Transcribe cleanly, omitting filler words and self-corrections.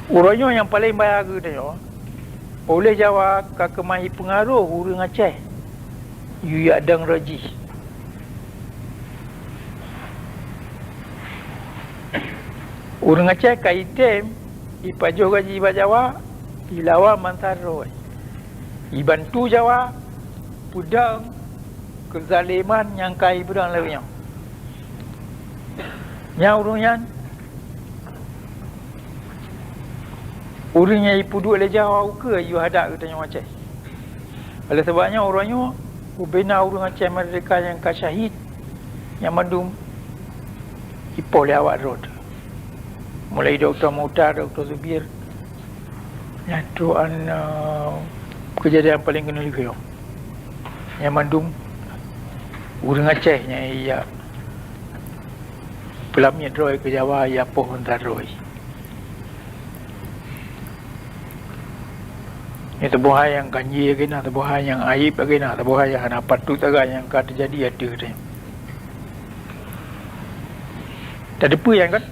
Urangnya yang paling bahagia dia oleh Jawa kakemahi pengaruh urang Aceh yu adang raji. Urang Aceh kaitem ipajoh gaji iba Jawa ilawa mantaroi ibantu Jawa pudang kezaliman yang kai budang lewnya nya urungan urangnya ipudu oleh Jawa uke yu hadak katanya Aceh. Oleh sebabnya orangnya ubena urang Aceh mereka yang kasyahid yang mandum ipol awak road mulai Dr. Muhtar, Dr. Zubir yang tuan kejadian paling kena lihat yang mandum urang Aceh yang ia pelamnya droi ke Jawa ia pohon taroi ini tebuhai yang kanji lagi nak, tebuhai yang aib lagi nak, tebuhai yang nak patut agak yang akan terjadi ada. Tak ada apa yang kan